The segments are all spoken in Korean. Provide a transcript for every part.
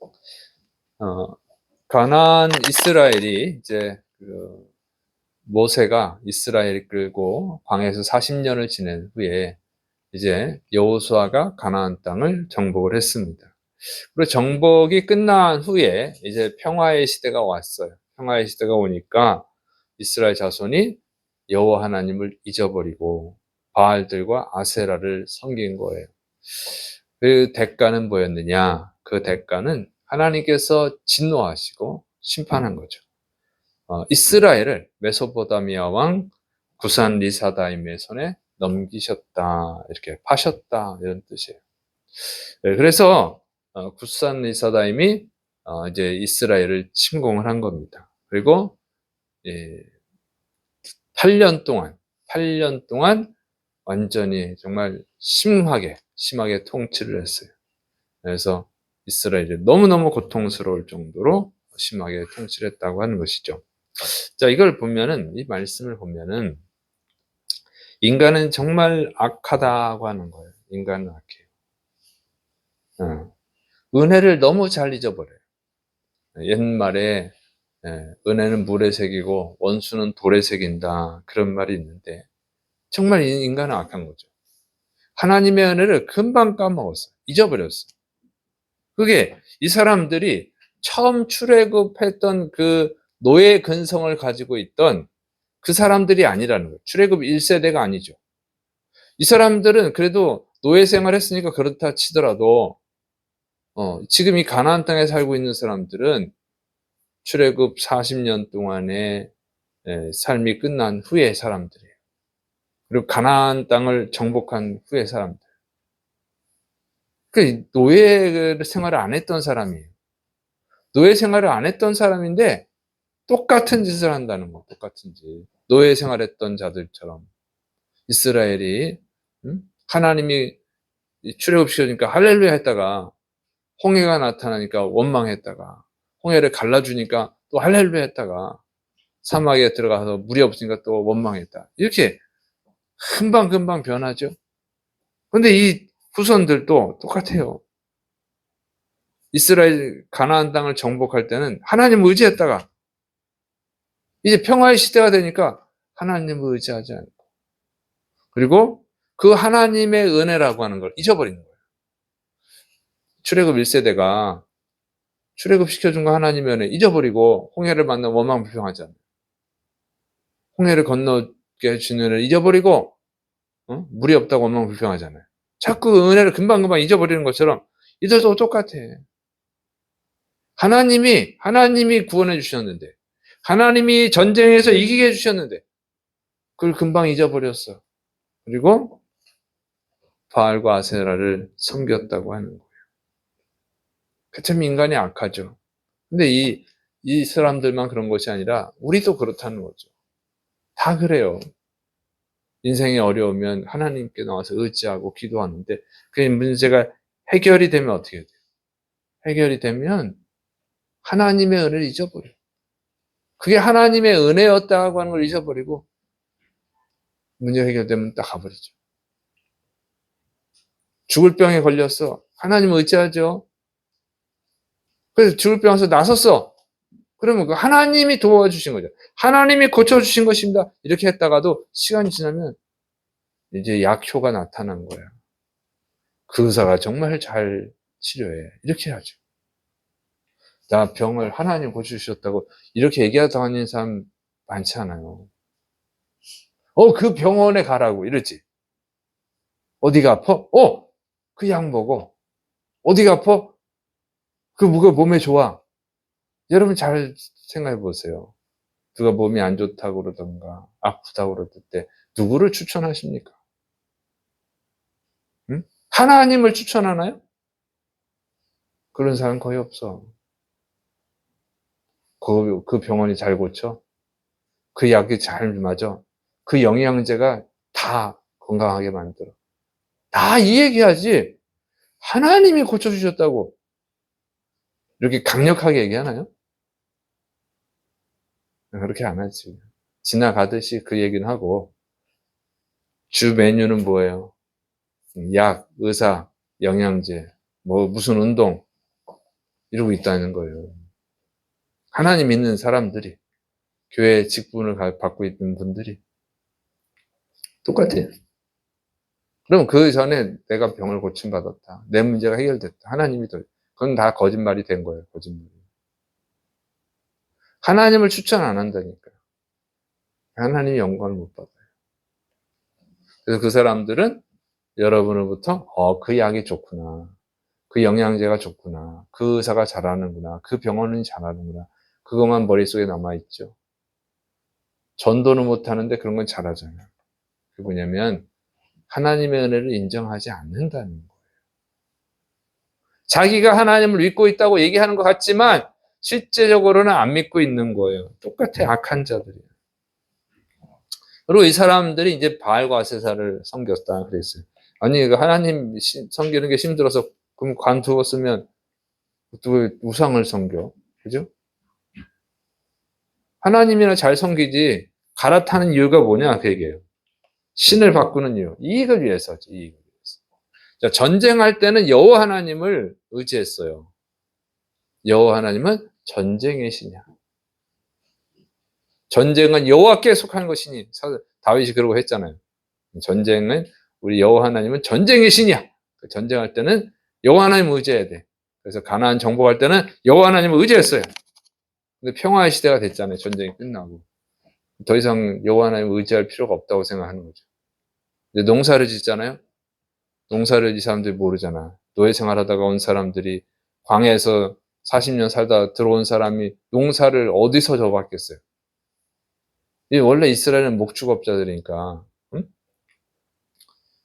어, 가나안 이스라엘이 이제 모세가 이스라엘을 끌고 광야에서 40년을 지낸 후에 이제 여호수아가 가나안 땅을 정복을 했습니다. 그리고 정복이 끝난 후에 이제 평화의 시대가 왔어요. 평화의 시대가 오니까 이스라엘 자손이 여호와 하나님을 잊어버리고 바알들과 아세라를 섬긴 거예요. 그 대가는 뭐였느냐? 그 대가는 하나님께서 진노하시고 심판한 거죠. 이스라엘을 메소포타미아 왕 구산 리사다임의 손에 넘기셨다, 이렇게 파셨다, 이런 뜻이에요. 네, 그래서 구산 리사다임이 이제 이스라엘을 침공을 한 겁니다. 그리고 8년 동안 완전히 정말 심하게 통치를 했어요. 그래서 이스라엘이 너무너무 고통스러울 정도로 심하게 통치를 했다고 하는 것이죠. 자, 이걸 보면은, 이 말씀을 보면은, 인간은 정말 악하다고 하는 거예요. 인간은 악해요. 은혜를 너무 잘 잊어버려요. 옛말에 은혜는 물에 새기고 원수는 돌에 새긴다, 그런 말이 있는데 정말 인간은 악한 거죠. 하나님의 은혜를 금방 까먹었어요. 잊어버렸어요. 그게 이 사람들이 처음 출애굽했던 그 노예 근성을 가지고 있던 그 사람들이 아니라는 거예요. 출애굽 1세대가 아니죠. 이 사람들은 그래도 노예 생활했으니까 그렇다 치더라도 지금 이 가나안 땅에 살고 있는 사람들은 출애굽 40년 동안의 삶이 끝난 후의 사람들이에요. 그리고 가나안 땅을 정복한 후의 사람들. 그 노예 생활을 안 했던 사람이에요. 노예 생활을 안 했던 사람인데 똑같은 짓을 한다는 거. 똑같은 짓. 노예 생활했던 자들처럼 이스라엘이 하나님이 출애굽시켜주니까 할렐루야 했다가 홍해가 나타나니까 원망했다가 홍해를 갈라주니까 또 할렐루야 했다가 사막에 들어가서 물이 없으니까 또 원망했다. 이렇게 금방 변하죠. 근데 이 후손들도 똑같아요. 이스라엘 가나안 땅을 정복할 때는 하나님을 의지했다가 이제 평화의 시대가 되니까 하나님을 의지하지 않고, 그리고 그 하나님의 은혜라고 하는 걸 잊어버리는 거예요. 출애굽 1세대가 출애굽시켜준 거 하나님의 은혜 잊어버리고 홍해를 만나 원망 불평하잖아요. 홍해를 건너게 해주는 은혜를 잊어버리고 물이 없다고 원망 불평하잖아요. 자꾸 그 은혜를 금방금방 잊어버리는 것처럼 이들도 똑같아. 하나님이 구원해 주셨는데, 하나님이 전쟁에서 이기게 해주셨는데 그걸 금방 잊어버렸어. 그리고 바알과 아세라를 섬겼다고 하는 거예요. 참 인간이 악하죠. 근데 이 사람들만 그런 것이 아니라 우리도 그렇다는 거죠. 다 그래요. 인생이 어려우면 하나님께 나와서 의지하고 기도하는데 그 문제가 해결이 되면 어떻게 돼요? 해결이 되면 하나님의 은혜를 잊어버려요. 그게 하나님의 은혜였다고 하는 걸 잊어버리고 문제 해결되면 딱 가버리죠. 죽을 병에 걸렸어. 하나님 의지하죠. 그래서 죽을 병에 서 나섰어. 그러면 그 하나님이 도와주신 거죠. 하나님이 고쳐주신 것입니다. 이렇게 했다가도 시간이 지나면 이제 약효가 나타난 거예요. 그 의사가 정말 잘 치료해. 이렇게 하죠. 나 병을 하나님 고쳐주셨다고 이렇게 얘기하는 사람 많지 않아요. 그 병원에 가라고 이러지. 어디가 아파? 그 약 먹어. 어디가 아파? 그 뭐가 몸에 좋아. 여러분 잘 생각해 보세요. 누가 몸이 안 좋다고 그러던가 아프다고 그럴 때 누구를 추천하십니까? 응? 하나님을 추천하나요? 그런 사람 거의 없어. 그 병원이 잘 고쳐? 그 약이 잘 맞아? 그 영양제가 다 건강하게 만들어? 다 이 얘기하지. 하나님이 고쳐주셨다고 이렇게 강력하게 얘기하나요? 그렇게 안 하지. 지나가듯이 그 얘기는 하고 주 메뉴는 뭐예요? 약, 의사, 영양제, 무슨 운동, 이루고 있다는 거예요. 하나님 믿는 사람들이, 교회 직분을 받고 있는 분들이 똑같아요. 그럼 그 전에 내가 병을 고침받았다. 내 문제가 해결됐다. 하나님이 그건 다 거짓말이 된 거예요. 거짓말. 하나님을 추천 안 한다니까요. 하나님이 영광을 못 받아요. 그래서 그 사람들은 여러분으로부터 그 약이 좋구나. 그 영양제가 좋구나. 그 의사가 잘하는구나. 그 병원은 잘하는구나. 그것만 머릿속에 남아있죠. 전도는 못하는데 그런 건 잘하잖아요. 그게 뭐냐면 하나님의 은혜를 인정하지 않는다는 거예요. 자기가 하나님을 믿고 있다고 얘기하는 것 같지만 실제적으로는 안 믿고 있는 거예요. 똑같아, 악한 자들이에요. 그리고 이 사람들이 이제 바알과 아세사를 섬겼다 그랬어요. 아니, 하나님 섬기는 게 힘들어서 그럼 관두었으면 또 우상을 섬겨. 그죠? 하나님이나 잘 섬기지 갈아타는 이유가 뭐냐 그 얘기예요. 신을 바꾸는 이유. 이익을 위해서지. 이익을 위해서. 자, 전쟁할 때는 여호와 하나님을 의지했어요. 여호와 하나님은 전쟁의 신이야. 전쟁은 여호와께 속하는 것이니 다윗이 그러고 했잖아요. 전쟁은 우리 여호와 하나님은 전쟁의 신이야. 전쟁할 때는 여호와 하나님을 의지해야 돼. 그래서 가나안 정복할 때는 여호와 하나님을 의지했어요. 근데 평화의 시대가 됐잖아요. 전쟁이 끝나고. 더 이상 여호와 하나님을 의지할 필요가 없다고 생각하는 거죠. 이제 농사를 짓잖아요. 농사를 이 사람들이 모르잖아. 노예 생활하다가 온 사람들이 광야에서 40년 살다 들어온 사람이 농사를 어디서 접었겠어요. 원래 이스라엘은 목축업자들이니까. 응?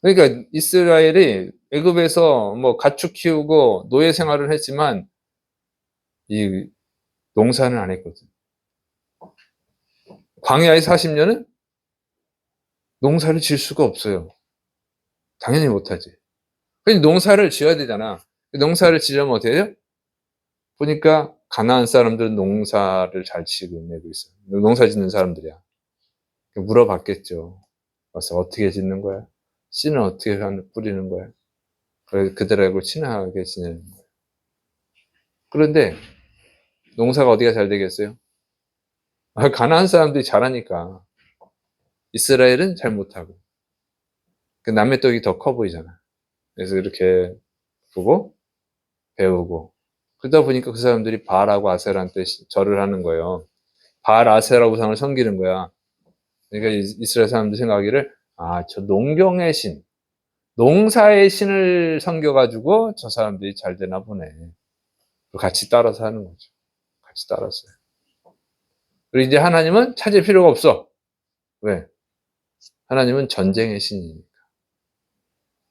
그러니까 이스라엘이 애굽에서 뭐 가축 키우고 노예 생활을 했지만 이 농사는 안 했거든. 광야의 40년은 농사를 질 수가 없어요. 당연히 못하지. 그러니까 농사를 지어야 되잖아. 농사를 지려면 어떻게 해요? 보니까 가나안 사람들은 농사를 잘 지내고 있어요. 농사 짓는 사람들이야. 물어봤겠죠. 와서 어떻게 짓는 거야? 씨는 어떻게 뿌리는 거야? 그들하고 친하게 지내는 거예요. 그런데 농사가 어디가 잘 되겠어요? 가나안 사람들이 잘하니까 이스라엘은 잘 못하고 남의 떡이 더 커 보이잖아. 그래서 이렇게 보고 배우고 그러다 보니까 그 사람들이 바알하고 아세라한테 절을 하는 거예요. 바알 아세라 우상을 섬기는 거야. 그러니까 이스라엘 사람들 생각하기를 저 농경의 신, 농사의 신을 섬겨가지고 저 사람들이 잘 되나 보네. 같이 따라서 하는 거죠. 같이 따랐어요. 그리고 이제 하나님은 찾을 필요가 없어. 왜? 하나님은 전쟁의 신이니까.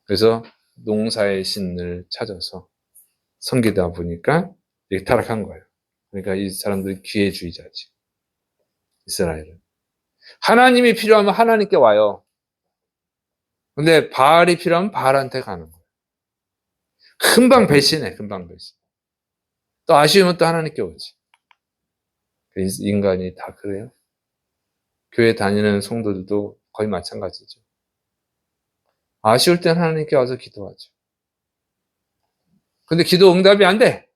그래서 농사의 신을 찾아서 섬기다 보니까 이렇게 타락한 거예요. 그러니까 이 사람들이 기회주의자지. 이스라엘은. 하나님이 필요하면 하나님께 와요. 근데 바알이 필요하면 바알한테 가는 거예요. 금방 배신해, 금방 배신. 또 아쉬우면 또 하나님께 오지. 인간이 다 그래요. 교회 다니는 성도들도 거의 마찬가지죠. 아쉬울 땐 하나님께 와서 기도하죠. 근데 기도 응답이 안 돼.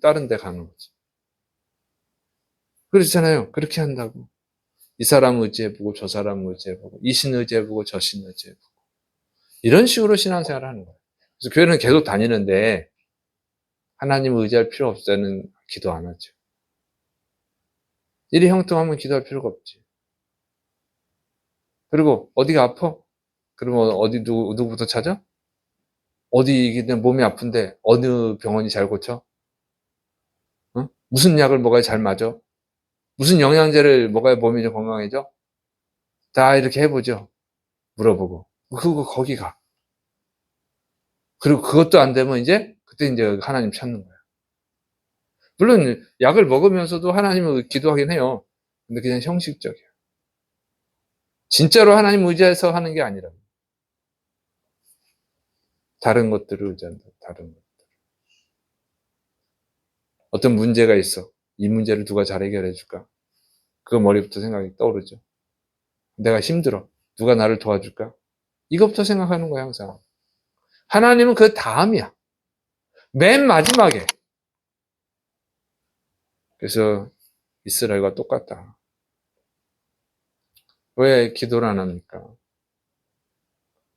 다른 데 가는 거죠. 그렇잖아요. 그렇게 한다고. 이 사람 의지해보고 저 사람 의지해보고 이 신 의지해보고 저 신 의지해보고 이런 식으로 신앙생활을 하는 거예요. 그래서 교회는 계속 다니는데 하나님을 의지할 필요 없을 때는 기도 안 하죠. 일이 형통하면 기도할 필요가 없지. 그리고 어디가 아파? 그러면 어디 누구부터 찾아? 어디 몸이 아픈데 어느 병원이 잘 고쳐? 어? 무슨 약을 먹어야 잘 맞아? 무슨 영양제를 먹어야 몸이 좀 건강해져? 다 이렇게 해보죠. 물어보고. 그거 거기 가. 그리고 그것도 안 되면 그때 이제 하나님 찾는 거야. 물론 약을 먹으면서도 하나님을 기도하긴 해요. 근데 그냥 형식적이야. 진짜로 하나님 의지해서 하는 게 아니라 다른 것들을 의지한다. 다른 것. 어떤 문제가 있어. 이 문제를 누가 잘 해결해 줄까? 그 머리부터 생각이 떠오르죠. 내가 힘들어. 누가 나를 도와줄까? 이것부터 생각하는 거야, 항상. 하나님은 그 다음이야. 맨 마지막에. 그래서 이스라엘과 똑같다. 왜 기도를 안 합니까?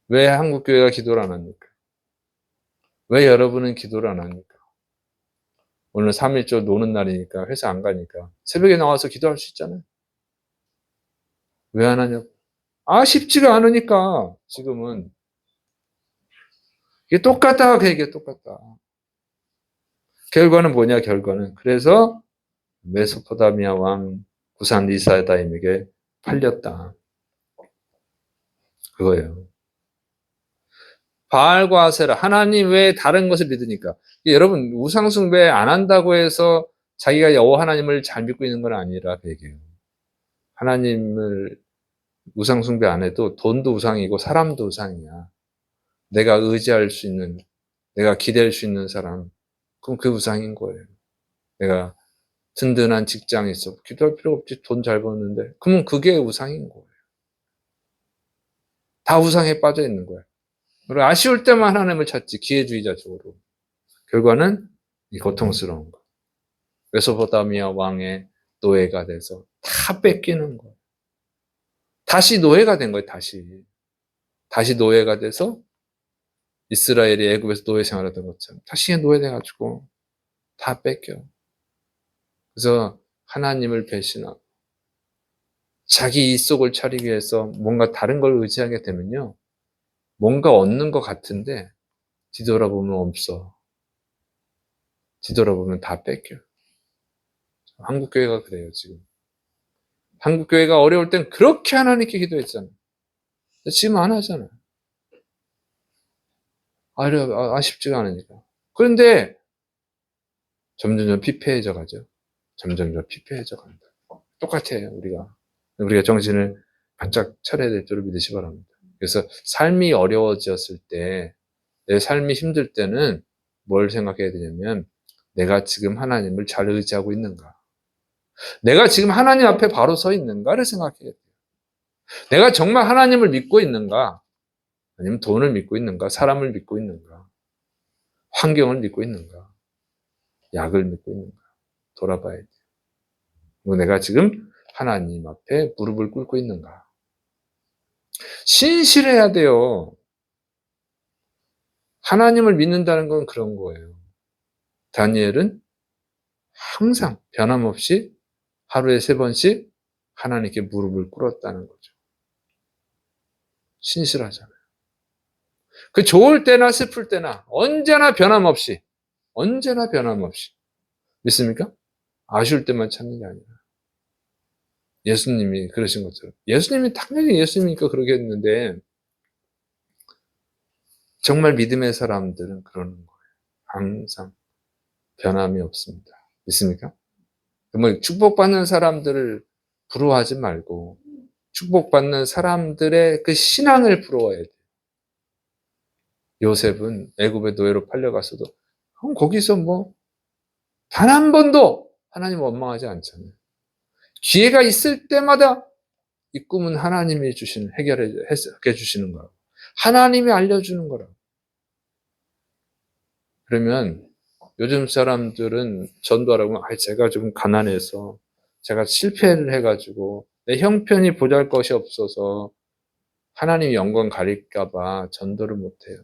왜 한국교회가 기도를 안 합니까? 왜 여러분은 기도를 안 합니까? 오늘 3.1절 노는 날이니까 회사 안 가니까 새벽에 나와서 기도할 수 있잖아요. 왜 안 하냐고. 쉽지가 않으니까 지금은. 이게 똑같다. 그 얘기가 똑같다. 결과는 뭐냐, 결과는. 그래서 메소포타미아 왕 구산 리사다임에게 팔렸다. 그거예요. 바알과 아세라, 하나님 외에 다른 것을 믿으니까. 여러분, 우상숭배 안 한다고 해서 자기가 여호와 하나님을 잘 믿고 있는 건 아니라 그 얘기예요. 하나님을 우상숭배 안 해도 돈도 우상이고 사람도 우상이야. 내가 의지할 수 있는, 내가 기댈 수 있는 사람, 그럼 그 우상인 거예요. 내가 든든한 직장에 있어. 기도할 필요 없지. 돈 잘 버는데. 그러면 그게 우상인 거예요. 다 우상에 빠져 있는 거예요. 그리고 아쉬울 때만 하나님을 찾지. 기회주의자적으로. 결과는 이 고통스러운 거. 메소포타미아 왕의 노예가 돼서 다 뺏기는 거예요. 다시 노예가 된 거예요. 다시 노예가 돼서 이스라엘이 애굽에서 노예 생활하던 것처럼 다시 노예돼가지고 다 뺏겨. 그래서 하나님을 배신하고 자기 이속을 차리기 위해서 뭔가 다른 걸 의지하게 되면요. 뭔가 얻는 것 같은데 뒤돌아보면 없어. 뒤돌아보면 다 뺏겨. 한국교회가 그래요, 지금. 한국교회가 어려울 땐 그렇게 하나님께 기도했잖아요. 지금 안 하잖아요. 아쉽지가 않으니까. 그런데 점점 피폐해져 가죠. 점점 피폐해져 간다. 똑같아요, 우리가 정신을 바짝 차려야 될 줄을 믿으시 기 바랍니다. 그래서 삶이 어려워졌을 때, 내 삶이 힘들 때는 뭘 생각해야 되냐면, 내가 지금 하나님을 잘 의지하고 있는가? 내가 지금 하나님 앞에 바로 서 있는가를 생각해야 돼요. 내가 정말 하나님을 믿고 있는가? 아니면 돈을 믿고 있는가? 사람을 믿고 있는가? 환경을 믿고 있는가? 약을 믿고 있는가? 돌아봐야 돼요. 그리고 내가 지금 하나님 앞에 무릎을 꿇고 있는가? 신실해야 돼요. 하나님을 믿는다는 건 그런 거예요. 다니엘은 항상 변함없이 하루에 3번씩 하나님께 무릎을 꿇었다는 거죠. 신실하잖아요. 그 좋을 때나 슬플 때나 언제나 변함없이 믿습니까? 아쉬울 때만 찾는 게 아니라 예수님이 그러신 것처럼 예수님이 당연히 예수님이니까 그러겠는데 정말 믿음의 사람들은 그러는 거예요. 항상 변함이 없습니다. 믿습니까? 뭐 축복받는 사람들을 부러워하지 말고 축복받는 사람들의 그 신앙을 부러워해야 돼요. 요셉은 애굽의 노예로 팔려갔어도 거기서 뭐 단 한 번도 하나님 원망하지 않잖아요. 기회가 있을 때마다 이 꿈은 하나님이 해결해 주시는 거라고. 하나님이 알려주는 거라고. 그러면 요즘 사람들은 전도하라고 제가 좀 가난해서 제가 실패를 해가지고 내 형편이 보잘것이 없어서 하나님 영광 가릴까 봐 전도를 못해요.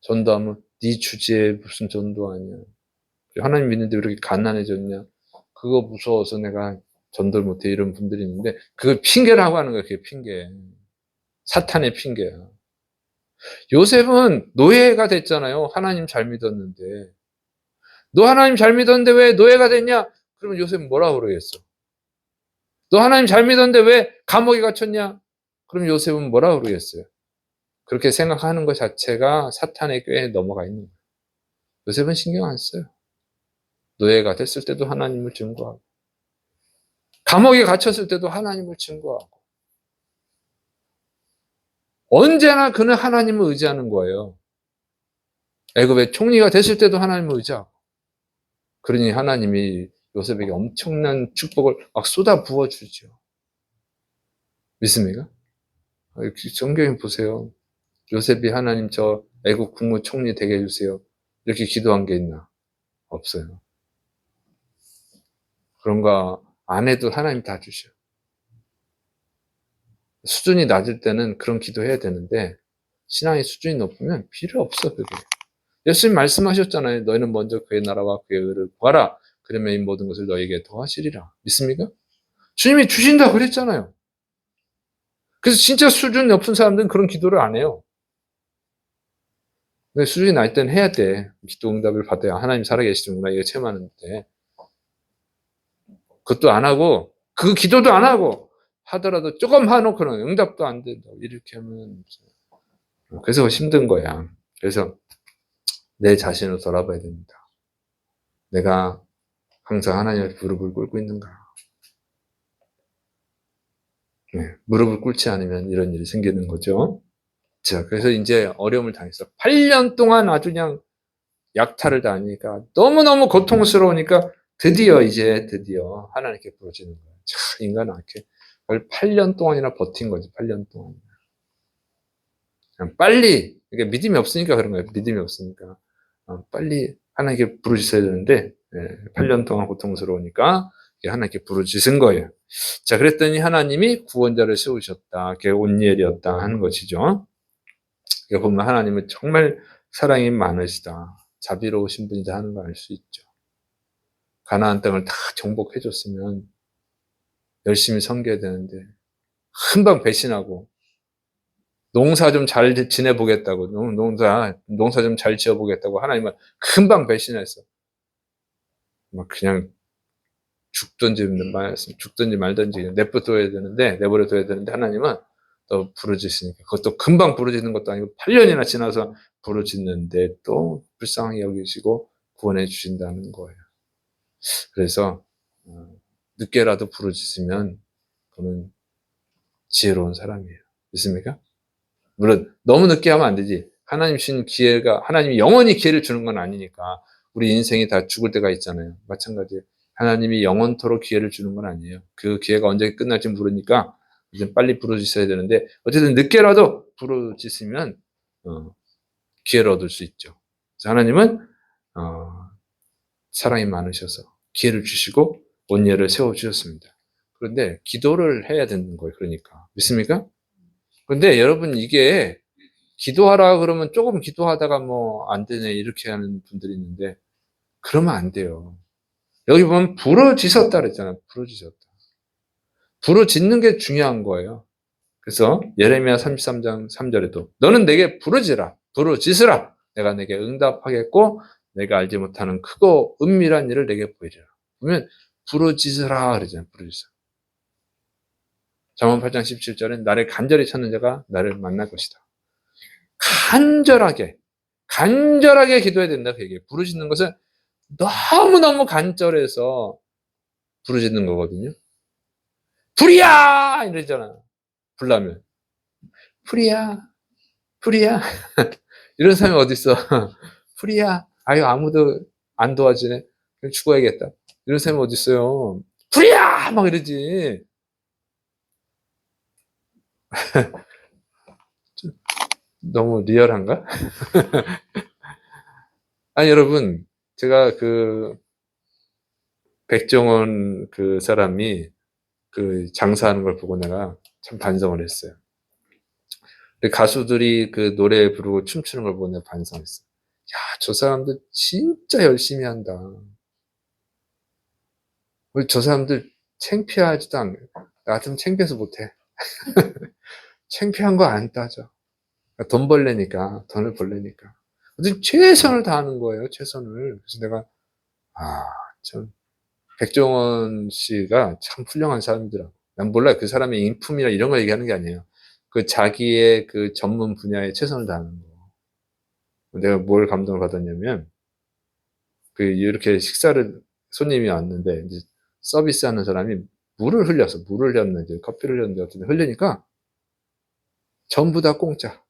전도하면 네 주제에 무슨 전도하냐. 하나님 믿는데 왜 이렇게 가난해졌냐. 그거 무서워서 내가 전도를 못해 이런 분들이 있는데 그걸 핑계라고 하는 거예요. 그게 핑계. 사탄의 핑계야. 요셉은 노예가 됐잖아요. 하나님 잘 믿었는데. 너 하나님 잘 믿었는데 왜 노예가 됐냐? 그러면 요셉은 뭐라고 그러겠어? 너 하나님 잘 믿었는데 왜 감옥에 갇혔냐? 그럼 요셉은 뭐라고 그러겠어요? 그렇게 생각하는 것 자체가 사탄의 꾀에 넘어가 있는 거예요. 요셉은 신경 안 써요. 노예가 됐을 때도 하나님을 증거하고 감옥에 갇혔을 때도 하나님을 증거하고 언제나 그는 하나님을 의지하는 거예요. 애굽의 총리가 됐을 때도 하나님을 의지하고 그러니 하나님이 요셉에게 엄청난 축복을 막 쏟아 부어주죠. 믿습니까? 성경에 보세요. 요셉이 하나님 저 애국 국무총리 되게 해주세요. 이렇게 기도한 게 있나? 없어요. 그런 거 안 해도 하나님 다 주셔. 수준이 낮을 때는 그런 기도해야 되는데 신앙의 수준이 높으면 필요 없어 그게. 예수님 말씀하셨잖아요. 너희는 먼저 그의 나라와 그의 의를 구하라. 그러면 이 모든 것을 너희에게 더하시리라. 믿습니까? 주님이 주신다 그랬잖아요. 그래서 진짜 수준 높은 사람들은 그런 기도를 안 해요. 근데 수준이 낮을 때는 해야 돼. 기도 응답을 받아야 하나님 살아계시는구나 이거 체험하는데 그것도 안 하고 그 기도도 안 하고 하더라도 조금 해놓고는 응답도 안 된다. 이렇게 하면 그래서 힘든 거야. 그래서 내 자신을 돌아봐야 됩니다. 내가 항상 하나님의 무릎을 꿇고 있는가. 네, 무릎을 꿇지 않으면 이런 일이 생기는 거죠. 자, 그래서 이제 어려움을 당했어. 8년 동안 아주 그냥 약탈을 당하니까 너무너무 고통스러우니까 드디어 하나님께 부르짖는 거예요. 참, 인간은 이렇게 8년 동안이나 버틴 거지, 8년 동안. 그냥 빨리, 이게 믿음이 없으니까 그런 거예요. 믿음이 없으니까. 빨리 하나님께 부르짖어야 되는데, 8년 동안 고통스러우니까 하나님께 부르짖은 거예요. 자, 그랬더니 하나님이 구원자를 세우셨다. 그게 온니엘이었다 하는 것이죠. 그러니까 보면 하나님은 정말 사랑이 많으시다. 자비로우신 분이다 하는 걸 알 수 있죠. 가나안 땅을 다 정복해 줬으면 열심히 섬겨야 되는데 금방 배신하고 농사 좀 잘 지내보겠다고 농사 좀 잘 지어보겠다고 하나님은 금방 배신했어. 막 그냥 죽든지 말든지 내버려 둬야 되는데 하나님은 또 부르짖으니까 그것도 금방 부르짖는 것도 아니고 8년이나 지나서 부르짖는데 또 불쌍히 여기시고 구원해 주신다는 거예요. 그래서 늦게라도 부르짖으면 그는 지혜로운 사람이에요. 믿습니까? 물론 너무 늦게 하면 안 되지. 하나님이 영원히 기회를 주는 건 아니니까 우리 인생이 다 죽을 때가 있잖아요. 마찬가지예요. 하나님이 영원토록 기회를 주는 건 아니에요. 그 기회가 언제 끝날지 모르니까 이제 빨리 부르짖어야 되는데 어쨌든 늦게라도 부르짖으면 기회를 얻을 수 있죠. 하나님은 사랑이 많으셔서 기회를 주시고 온예를 세워주셨습니다. 그런데 기도를 해야 되는 거예요. 그러니까 믿습니까? 그런데 여러분 이게 기도하라 그러면 조금 기도하다가 뭐 안 되네 이렇게 하는 분들이 있는데 그러면 안 돼요. 여기 보면 부르짖었다 그랬잖아요. 부르짖었다. 부르짖는 게 중요한 거예요. 그래서 예레미야 33장 3절에도 너는 내게 부르짖으라. 내가 내게 응답하겠고 내가 알지 못하는 크고 은밀한 일을 내게 보이리라. 그러면 부르짖으라 그러잖아요. 부르짖어. 잠언 8장 17절엔 나를 간절히 찾는 자가 나를 만날 것이다. 간절하게 기도해야 된다. 그 얘기예요. 부르짖는 것은 너무너무 간절해서 부르짖는 거거든요. 불이야! 이러잖아. 불나면. 불이야. 불이야. 이런 사람이 어딨어. 불이야. 아유, 아무도 안 도와주네. 그럼 죽어야겠다. 이런 사람이 어딨어요. 불이야! 막 이러지. 너무 리얼한가? 아니, 여러분. 제가 백종원 그 사람이 장사하는 걸 보고 내가 참 반성을 했어요. 가수들이 그 노래 부르고 춤추는 걸 보고 내가 반성했어. 야, 저 사람들 진짜 열심히 한다. 저 사람들 창피하지도 않고, 나 같으면 창피해서 못해. 창피한 거 안 따져. 돈을 벌려니까. 최선을 다하는 거예요, 최선을. 그래서 내가, 참, 백종원 씨가 참 훌륭한 사람이더라고. 난 몰라요. 그 사람의 인품이나 이런 거 얘기하는 게 아니에요. 자기의 전문 분야에 최선을 다하는 거. 내가 뭘 감동을 받았냐면, 이렇게 손님이 왔는데, 이제 서비스 하는 사람이 물을 흘렸는지, 커피를 흘렸는지, 어쨌든 흘리니까, 전부 다 공짜.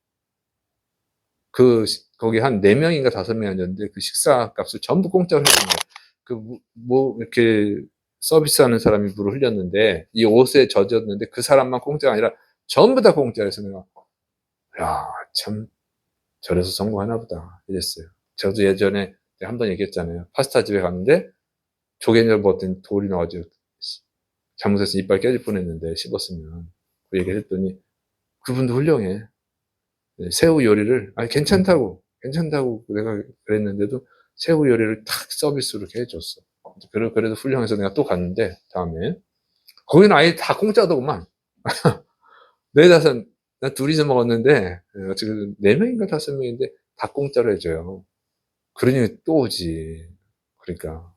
거기 한 4명인가 5명이 앉았는데, 식사 값을 전부 공짜로 해주는 거예요. 이렇게 서비스하는 사람이 물을 흘렸는데, 이 옷에 젖었는데, 그 사람만 공짜가 아니라, 전부 다 공짜여서 내가, 야, 참, 저래서 성공하나 보다. 이랬어요. 저도 예전에 한 번 얘기했잖아요. 파스타 집에 갔는데, 조개 잡았더니 돌이 나와가지고 잘못해서 이빨 깨질 뻔했는데 씹었으면 그 얘기를 했더니 그분도 훌륭해. 새우 요리를 괜찮다고 내가 그랬는데도 새우 요리를 탁 서비스로 이렇게 해줬어. 그래도 훌륭해서 내가 또 갔는데 다음에 거기는 아예 다 공짜더구만. 나 둘이서 먹었는데 지금 4명인가 5명인데 다 공짜로 해줘요. 그러니 또 오지. 그러니까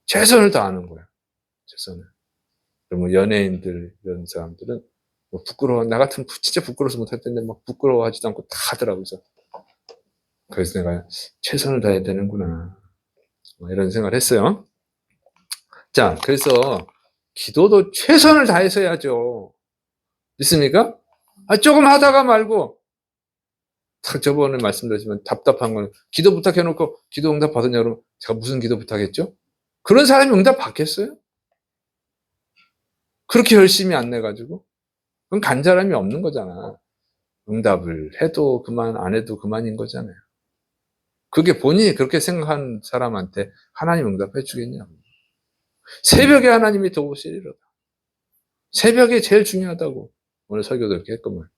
최선을 다하는 거야. 최선을. 그러면 연예인들 이런 사람들은 뭐 나 같으면 진짜 부끄러워서 못할 텐데 막 부끄러워하지도 않고 다 하더라고요. 그래서 내가 최선을 다해야 되는구나. 이런 생각을 했어요. 자, 그래서 기도도 최선을 다해서 해야죠. 믿습니까? 조금 하다가 말고, 딱 저번에 말씀드렸지만 답답한 건 기도 부탁해놓고 기도 응답 받았냐 그러면 제가 무슨 기도 부탁했죠? 그런 사람이 응답 받겠어요? 그렇게 열심히 안 내가지고? 그건 간절함이 없는 거잖아. 응답을 해도 그만, 안 해도 그만인 거잖아요. 그게 본인이 그렇게 생각하는 사람한테 하나님 응답해 주겠냐고. 새벽에 하나님이 도우시리로다. 새벽이 제일 중요하다고. 오늘 설교도 이렇게 했건만.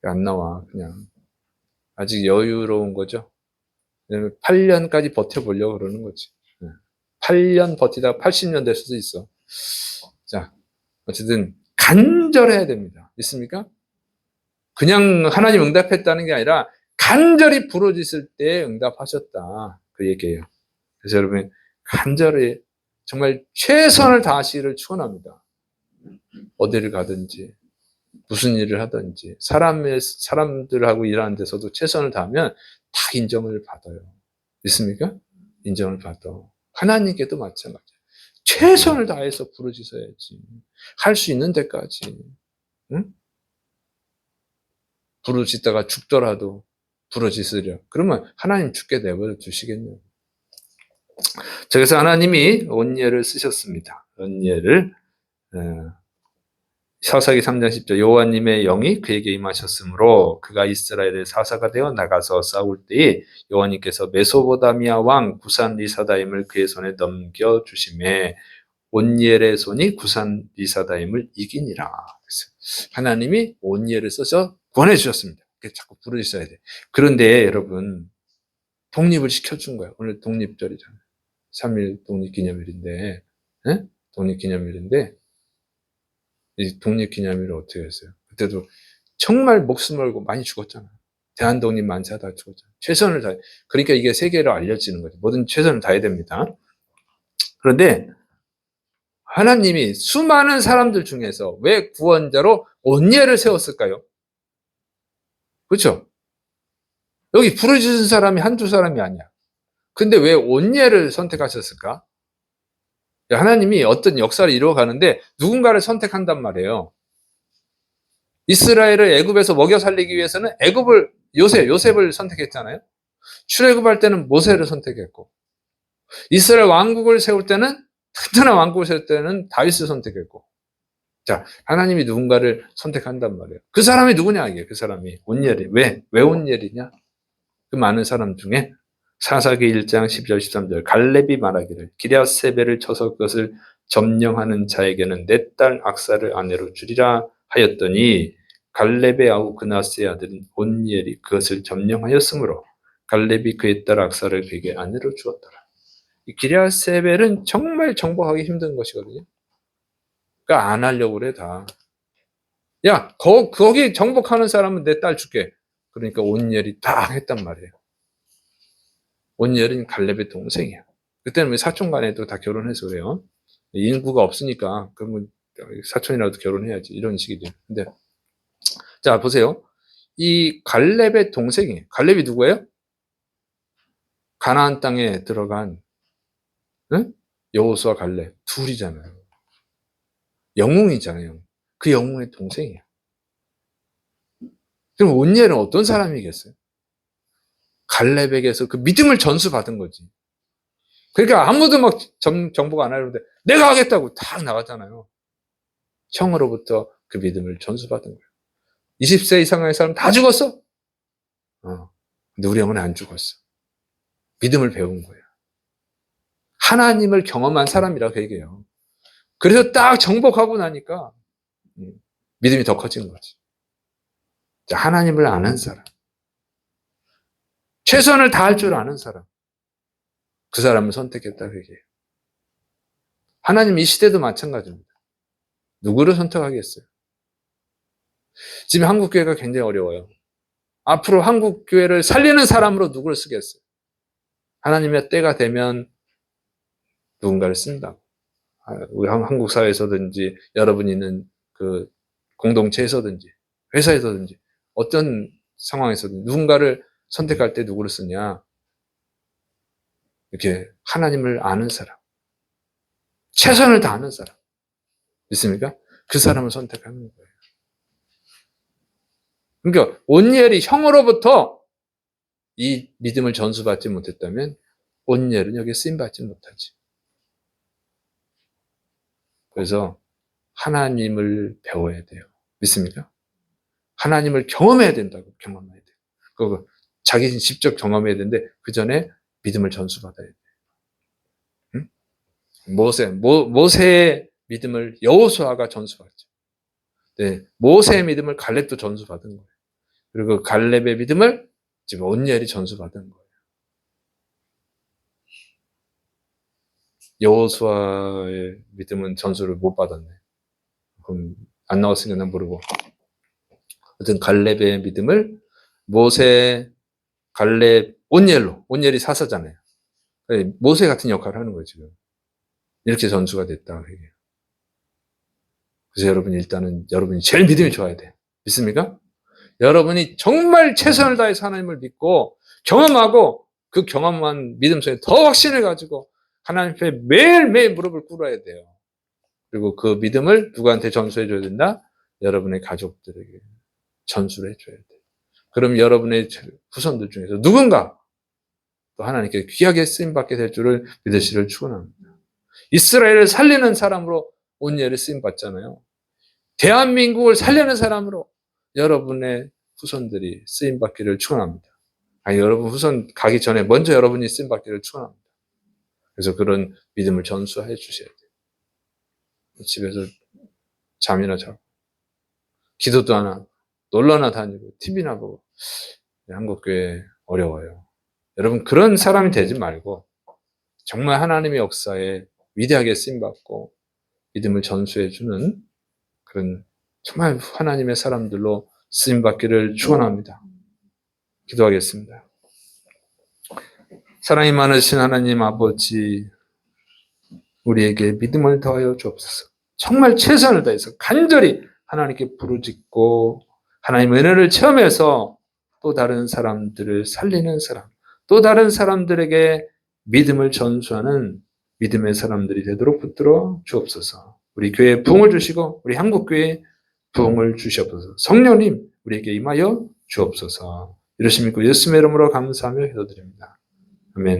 안 나와, 그냥. 아직 여유로운 거죠. 8년까지 버텨보려고 그러는 거지. 8년 버티다가 80년 될 수도 있어. 자, 어쨌든 간절해야 됩니다. 믿습니까? 그냥 하나님 응답했다는 게 아니라 간절히 부르짖을 때 응답하셨다. 그 얘기예요. 그래서 여러분 간절히 정말 최선을 다하시기를 축원합니다. 어디를 가든지 무슨 일을 하든지 사람들하고 일하는 데서도 최선을 다하면 다 인정을 받아요. 믿습니까? 인정을 받아. 하나님께도 마찬가지예요. 최선을 다해서 부르짖어야지. 할 수 있는 데까지. 응? 부르짖다가 죽더라도 부르짖으려. 그러면 하나님 죽게 내버려 두시겠냐고. 그래서 하나님이 온예를 쓰셨습니다. 온예를 사사기 3장 10절 여호와님의 영이 그에게 임하셨으므로 그가 이스라엘의 사사가 되어 나가서 싸울 때에 여호와님께서 메소보다미아 왕 구산 리사다임을 그의 손에 넘겨주심에 온예의 손이 구산 리사다임을 이기니라. 그래서 하나님이 온예를 써서 구원해 주셨습니다. 자꾸 부르셔야 돼. 그런데 여러분 독립을 시켜준 거예요. 오늘 독립절이잖아요. 3일 독립기념일인데, 네? 독립기념일인데, 이 독립기념일을 어떻게 했어요? 그때도 정말 목숨 걸고 많이 죽었잖아요. 대한독립 만세 다 죽었잖아요. 최선을 다해. 그러니까 이게 세계로 알려지는 거죠. 뭐든 최선을 다해야 됩니다. 그런데 하나님이 수많은 사람들 중에서 왜 구원자로 온예를 세웠을까요? 그렇죠? 여기 부르짖은 사람이 한두 사람이 아니야. 근데 왜 온예를 선택하셨을까? 하나님이 어떤 역사를 이루어가는데 누군가를 선택한단 말이에요. 이스라엘을 애굽에서 먹여 살리기 위해서는 요셉을 선택했잖아요. 출애굽할 때는 모세를 선택했고, 이스라엘 왕국을 세울 때는 튼튼한 왕국을 세울 때는 다윗을 선택했고, 자 하나님이 누군가를 선택한단 말이에요. 그 사람이 누구냐 이게 그 사람이 온예리 왜 온예리냐? 그 많은 사람 중에 사사기 1장 12절 13절 갈렙이 말하기를 기럇세벨을 쳐서 그것을 점령하는 자에게는 내 딸 악사를 아내로 주리라 하였더니 갈렙의 아우 그나스의 아들은 온니엘이 그것을 점령하였으므로 갈렙이 그의 딸 악사를 그에게 아내로 주었더라. 이 기럇세벨은 정말 정복하기 힘든 것이거든요. 그러니까 안 하려고 그래 다. 야 거기 정복하는 사람은 내 딸 줄게. 그러니까 온니엘이 딱 했단 말이에요. 온니엘은 갈렙의 동생이야. 그때는 사촌간에도 다 결혼해서 그래요. 인구가 없으니까 그러면 사촌이라도 결혼해야지 이런 식이 돼요. 근데 자 보세요. 이 갈렙의 동생이 갈렙이 누구예요? 가나안 땅에 들어간 여호수아 갈렙 둘이잖아요. 영웅이잖아요. 그 영웅의 동생이야. 그럼 온니엘은 어떤 사람이겠어요? 갈렙에게서 그 믿음을 전수받은 거지. 그러니까 아무도 막 정보가 안 하려는데 내가 하겠다고 딱 나갔잖아요. 형으로부터 그 믿음을 전수받은 거예요. 20세 이상의 사람 다 죽었어? 근데 우리 형은 안 죽었어. 믿음을 배운 거예요. 하나님을 경험한 사람이라고 얘기해요. 그래서 딱 정복하고 나니까 믿음이 더 커지는 거지. 하나님을 아는 사람, 최선을 다할 줄 아는 사람, 그 사람을 선택했다고 얘기해요. 하나님 이 시대도 마찬가지입니다. 누구를 선택하겠어요? 지금 한국교회가 굉장히 어려워요. 앞으로 한국교회를 살리는 사람으로 누구를 쓰겠어요? 하나님의 때가 되면 누군가를 쓴다. 우리 한국 사회에서든지 여러분이 있는 그 공동체에서든지 회사에서든지 어떤 상황에서든 누군가를 선택할 때 누구를 쓰냐? 이렇게 하나님을 아는 사람, 최선을 다하는 사람 있습니까? 그 사람을 선택하는 거예요. 그러니까 온니엘이 형으로부터 이 믿음을 전수받지 못했다면 온니엘은 여기에 쓰임받지 못하지. 그래서 하나님을 배워야 돼요. 믿습니까? 하나님을 경험해야 된다고. 경험해야 돼요. 그 자기 직접 경험해야 되는데 그 전에 믿음을 전수받아야 돼요. 응? 모세의 믿음을 여호수아가 전수받죠. 네, 모세의 믿음을 갈렙도 전수받은 거예요. 그리고 갈렙의 믿음을 지금 온니엘이 전수받은 거예요. 여호수아의 믿음은 전수를 못 받았네. 그럼 안 나왔으니까 난 모르고. 어떤 갈렙의 믿음을 모세, 갈렙, 온니엘이 사사잖아요. 모세 같은 역할을 하는 거예요, 지금. 이렇게 전수가 됐다. 그래서 여러분 일단은 여러분이 제일 믿음이 좋아야 돼요. 믿습니까? 여러분이 정말 최선을 다해서 하나님을 믿고 경험하고 그 경험한 믿음 속에 더 확신을 가지고 하나님 앞에 매일매일 무릎을 꿇어야 돼요. 그리고 그 믿음을 누구한테 전수해 줘야 된다? 여러분의 가족들에게 전수를 해줘야 돼요. 그럼 여러분의 후손들 중에서 누군가 또 하나님께 귀하게 쓰임받게 될 줄을 믿으시를 축원합니다. 이스라엘을 살리는 사람으로 온니엘을 쓰임받잖아요. 대한민국을 살려는 사람으로 여러분의 후손들이 쓰임받기를 축원합니다. 여러분 후손 가기 전에 먼저 여러분이 쓰임받기를 축원합니다. 그래서 그런 믿음을 전수해 주셔야 돼요. 집에서 잠이나 자고 기도도 안 하고 놀러나 다니고 TV나 보고 한국교회 어려워요. 여러분 그런 사람이 되지 말고 정말 하나님의 역사에 위대하게 쓰임받고 믿음을 전수해 주는 그런 정말 하나님의 사람들로 쓰임받기를 축원합니다. 기도하겠습니다. 사랑이 많으신 하나님 아버지, 우리에게 믿음을 더하여 주옵소서. 정말 최선을 다해서 간절히 하나님께 부르짖고 하나님의 은혜를 체험해서 또 다른 사람들을 살리는 사람, 또 다른 사람들에게 믿음을 전수하는 믿음의 사람들이 되도록 붙들어 주옵소서. 우리 교회에 부흥을 주시고 우리 한국교회에 부흥을 주시옵소서. 성령님 우리에게 임하여 주옵소서. 이러시 믿고 예수님의 이름으로 감사하며 기도드립니다. 아멘.